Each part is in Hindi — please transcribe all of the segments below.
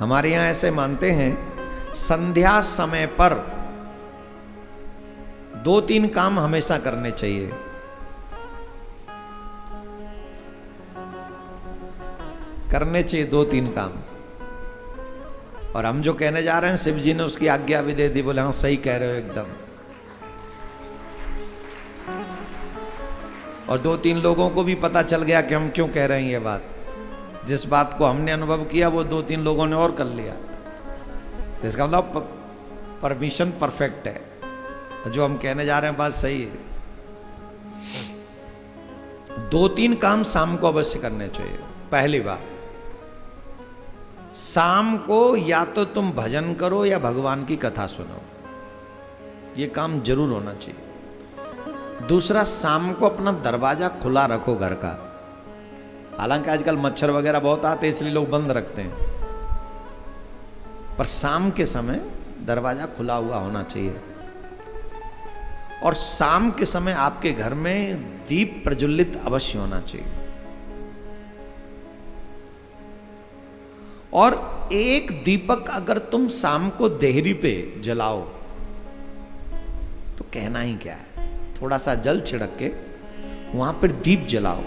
हमारे यहां ऐसे मानते हैं संध्या समय पर 2-3 काम हमेशा करने चाहिए। करने चाहिए 2-3 काम। और हम जो कहने जा रहे हैं शिव जी ने उसकी आज्ञा भी दे दी, बोले हाँ सही कह रहे हो एकदम। और 2-3 लोगों को भी पता चल गया कि हम क्यों कह रहे हैं ये बात। जिस बात को हमने अनुभव किया वो 2-3 लोगों ने और कर लिया। तो इसका मतलब परमिशन परफेक्ट है, जो हम कहने जा रहे हैं बात सही है। 2-3 काम शाम को अवश्य करने चाहिए। पहली बात, शाम को या तो तुम भजन करो या भगवान की कथा सुनो, ये काम जरूर होना चाहिए। दूसरा, शाम को अपना दरवाजा खुला रखो घर का। हालांकि आजकल मच्छर वगैरह बहुत आते हैं इसलिए लोग बंद रखते हैं, पर शाम के समय दरवाजा खुला हुआ होना चाहिए। और शाम के समय आपके घर में दीप प्रज्वलित अवश्य होना चाहिए। और एक दीपक अगर तुम शाम को देहरी पे जलाओ तो कहना ही क्या है, थोड़ा सा जल छिड़क के वहां पर दीप जलाओ,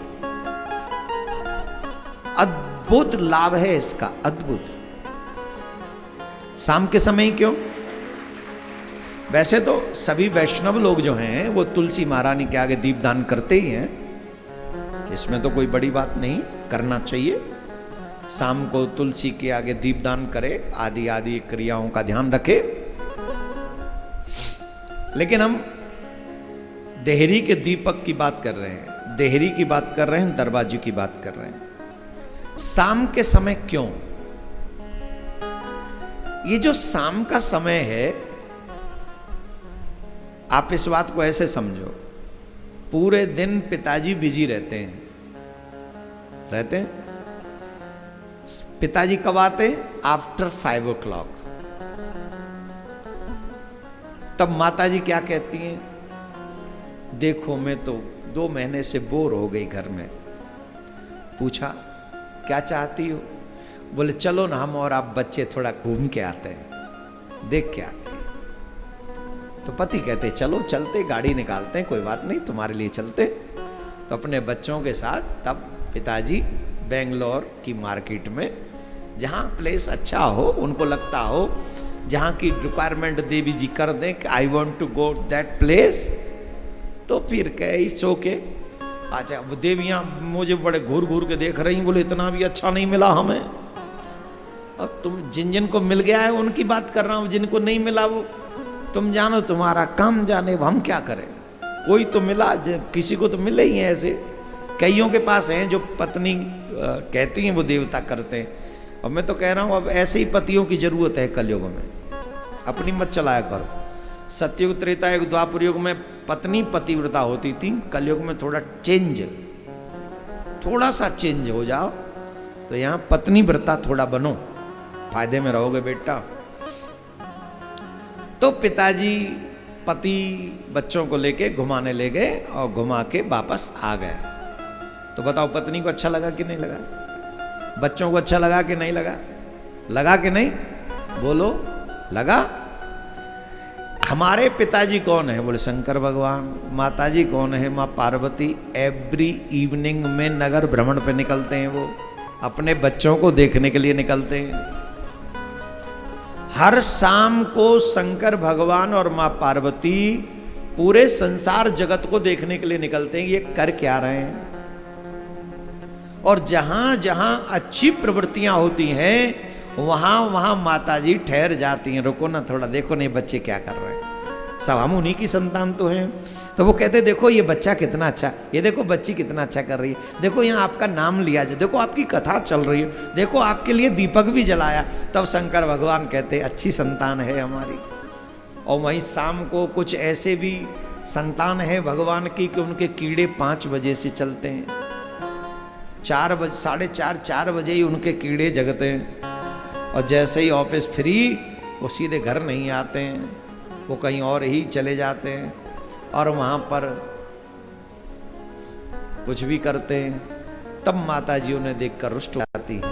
अद्भुत लाभ है इसका, अद्भुत। शाम के समय ही क्यों? वैसे तो सभी वैष्णव लोग जो हैं वो तुलसी महारानी के आगे दीपदान करते ही हैं, इसमें तो कोई बड़ी बात नहीं, करना चाहिए। शाम को तुलसी के आगे दीपदान करे, आदि आदि क्रियाओं का ध्यान रखे। लेकिन हम देहरी के दीपक की बात कर रहे हैं, देहरी की बात कर रहे हैं, दरवाजे की बात कर रहे हैं। शाम के समय क्यों? ये जो शाम का समय है, आप इस बात को ऐसे समझो, पूरे दिन पिताजी बिजी रहते हैं। पिताजी कब आते हैं? After 5 o'clock। तब माताजी क्या कहती हैं? देखो मैं तो 2 महीने से बोर हो गई घर में। पूछा क्या चाहती हो? बोले चलो ना हम और आप बच्चे थोड़ा घूम के आते हैं, देख के आते हैं। तो पति कहते चलो चलते, गाड़ी निकालते हैं, कोई बात नहीं तुम्हारे लिए चलते। तो अपने बच्चों के साथ तब पिताजी बेंगलोर की मार्केट में, जहाँ प्लेस अच्छा हो, उनको लगता हो, जहाँ की रिक्वायरमेंट देवी जी कर दें कि I want to go that place, तो फिर कहे इट्स ओके। अच्छा, वो देवियाँ मुझे बड़े घूर घूर के देख रही, बोले इतना भी अच्छा नहीं मिला हमें। अब तुम जिन को मिल गया है उनकी बात कर रहा हूँ, जिनको नहीं मिला वो तुम जानो, तुम्हारा काम जाने, हम क्या करें। कोई तो मिला, किसी को तो मिले ही है। ऐसे कईयों के पास हैं जो पत्नी कहती हैं वो देवता करते हैं। और मैं तो कह रहा हूँ अब ऐसे ही पतियों की जरूरत है कलयुग में, अपनी मत चलाया करो। सतयुग, त्रेता युग, द्वापर युग में पत्नी पतिव्रता होती थी, कलयुग में थोड़ा सा चेंज हो जाओ, तो यहाँ पत्नी व्रता थोड़ा बनो, फायदे में रहोगे बेटा। तो पिताजी पति बच्चों को लेके घुमाने ले गए और घुमा के वापस आ गए। तो बताओ पत्नी को अच्छा लगा कि नहीं लगा? बच्चों को अच्छा लगा कि नहीं लगा? लगा कि नहीं? बोलो, लगा? हमारे पिताजी कौन है? बोले शंकर भगवान। माताजी कौन है? माँ पार्वती। एवरी इवनिंग में नगर भ्रमण पे निकलते हैं, वो अपने बच्चों को देखने के लिए निकलते हैं। हर शाम को शंकर भगवान और माँ पार्वती पूरे संसार जगत को देखने के लिए निकलते हैं, ये कर क्या रहे हैं। और जहां जहां अच्छी प्रवृत्तियां होती हैं वहां वहां माताजी ठहर जाती हैं, रुको ना थोड़ा, देखो नहीं बच्चे क्या कर रहे हैं, सब हम उन्हीं की संतान तो हैं। तो वो कहते देखो ये बच्चा कितना अच्छा, ये देखो बच्ची कितना अच्छा कर रही है, देखो यहाँ आपका नाम लिया जाए, देखो आपकी कथा चल रही है, देखो आपके लिए दीपक भी जलाया। तब शंकर भगवान कहते अच्छी संतान है हमारी। और वहीं शाम को कुछ ऐसे भी संतान है भगवान की कि उनके कीड़े 5 बजे से चलते हैं, 4 बजे, 4:30 बजे ही उनके कीड़े जगते हैं। और जैसे ही ऑफिस फ्री, वो सीधे घर नहीं आते हैं, वो कहीं और ही चले जाते हैं और वहाँ पर कुछ भी करते हैं। तब माता जी उन्हें देखकर रुष्ट हो जाती हैं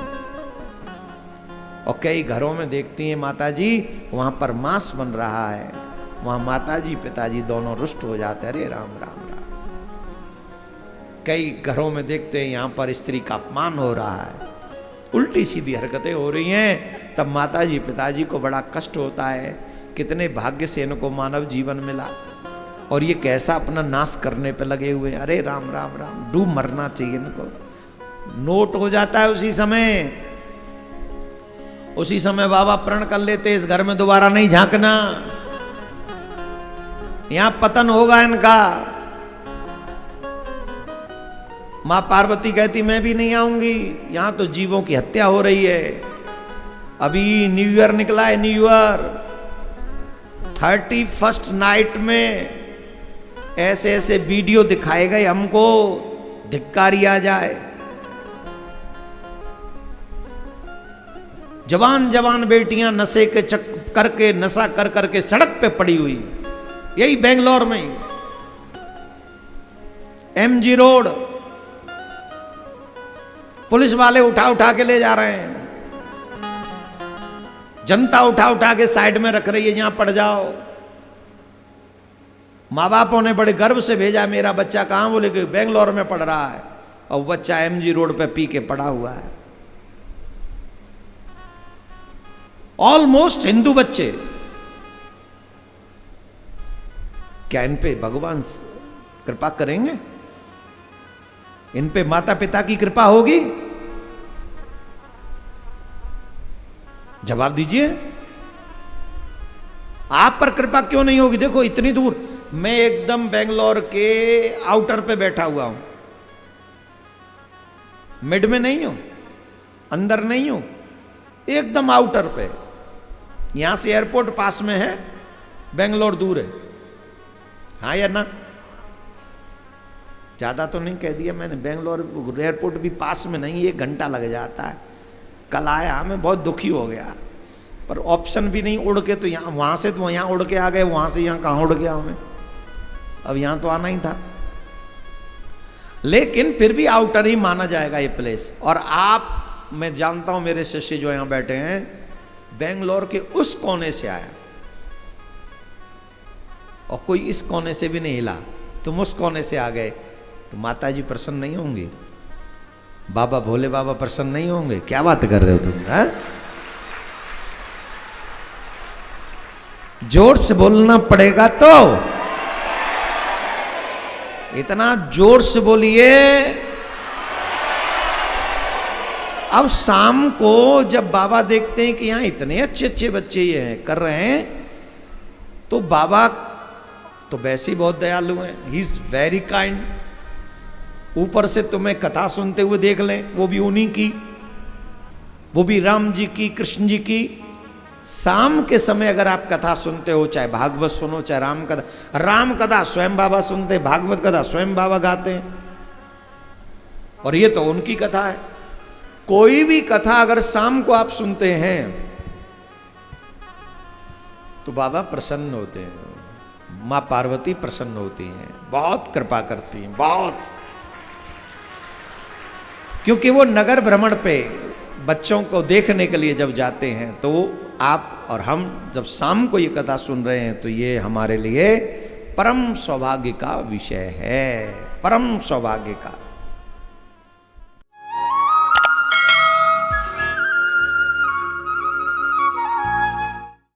और कई घरों में देखती हैं माता जी, वहां पर मांस बन रहा है, वहां माता जी पिताजी दोनों रुष्ट हो जाते हैं, अरे राम राम राम। कई घरों में देखते हैं यहां पर स्त्री का अपमान हो रहा है, उल्टी सीधी हरकतें हो रही हैं, तब माता जी पिताजी को बड़ा कष्ट होता है, कितने भाग्य से इनको मानव जीवन मिला और ये कैसा अपना नाश करने पे लगे हुए, अरे राम राम राम, डूब मरना चाहिए इनको। नोट हो जाता है उसी समय बाबा प्रण कर लेते, इस घर में दोबारा नहीं झांकना, यहां पतन होगा इनका। मां पार्वती कहती मैं भी नहीं आऊंगी, यहां तो जीवों की हत्या हो रही है। अभी न्यू ईयर निकला है, न्यू ईयर 31st नाइट में ऐसे ऐसे वीडियो दिखाए गए हमको, धिक्कारी आ जाए। जवान जवान बेटियां नशे के करके नशा कर करके सड़क पे पड़ी हुई, यही बेंगलोर में MG रोड, पुलिस वाले उठा उठा के ले जा रहे हैं, जनता उठा उठा के साइड में रख रही है, यहां पड़ जाओ। माँ बापों ने बड़े गर्व से भेजा, मेरा बच्चा कहां, बोले कि बेंगलोर में पढ़ रहा है, और बच्चा MG रोड पे पी के पड़ा हुआ है। ऑलमोस्ट हिंदू बच्चे, क्या इन पे भगवान कृपा करेंगे? इन पे माता पिता की कृपा होगी? जवाब दीजिए, आप पर कृपा क्यों नहीं होगी? देखो इतनी दूर, मैं एकदम बेंगलोर के आउटर पे बैठा हुआ हूं, मिड में नहीं हूं, अंदर नहीं हूं, एकदम आउटर पे। यहां से एयरपोर्ट पास में है, बेंगलोर दूर है, हाँ या ना? ज्यादा तो नहीं कह दिया मैंने, बेंगलोर एयरपोर्ट भी पास में नहीं, 1 घंटा लग जाता है। कल आया, मैं बहुत दुखी हो गया, पर ऑप्शन भी नहीं, उड़ के तो यहाँ, वहां से तो यहाँ उड़ के आ गए, वहां से यहाँ कहाँ उड़ गया हमें, अब यहाँ तो आना ही था। लेकिन फिर भी आउटर ही माना जाएगा ये प्लेस। और आप, मैं जानता हूं मेरे शिष्य जो यहां बैठे हैं, बेंगलोर के उस कोने से आया, और कोई इस कोने से भी नहीं हिला, तुम उस कोने से आ गए, तो माता जी प्रसन्न नहीं होंगी? बाबा भोले बाबा प्रसन्न नहीं होंगे? क्या बात कर रहे हो तुम, है? जोर से बोलना पड़ेगा, तो इतना जोर से बोलिए। अब शाम को जब बाबा देखते हैं कि यहां इतने अच्छे अच्छे बच्चे ये हैं कर रहे हैं, तो बाबा तो वैसे ही बहुत दयालु हैं, ही इज वेरी काइंड। ऊपर से तुम्हें कथा सुनते हुए देख लें, वो भी उन्हीं की, वो भी राम जी की, कृष्ण जी की। शाम के समय अगर आप कथा सुनते हो, चाहे भागवत सुनो, चाहे राम कथा स्वयं बाबा सुनते, भागवत कथा स्वयं बाबा गाते हैं, और ये तो उनकी कथा है। कोई भी कथा अगर शाम को आप सुनते हैं तो बाबा प्रसन्न होते हैं, मां पार्वती प्रसन्न होती हैं, बहुत कृपा करती हैं, बहुत। क्योंकि वो नगर भ्रमण पे बच्चों को देखने के लिए जब जाते हैं, तो आप और हम जब शाम को ये कथा सुन रहे हैं, तो ये हमारे लिए परम सौभाग्य का विषय है, परम सौभाग्य का।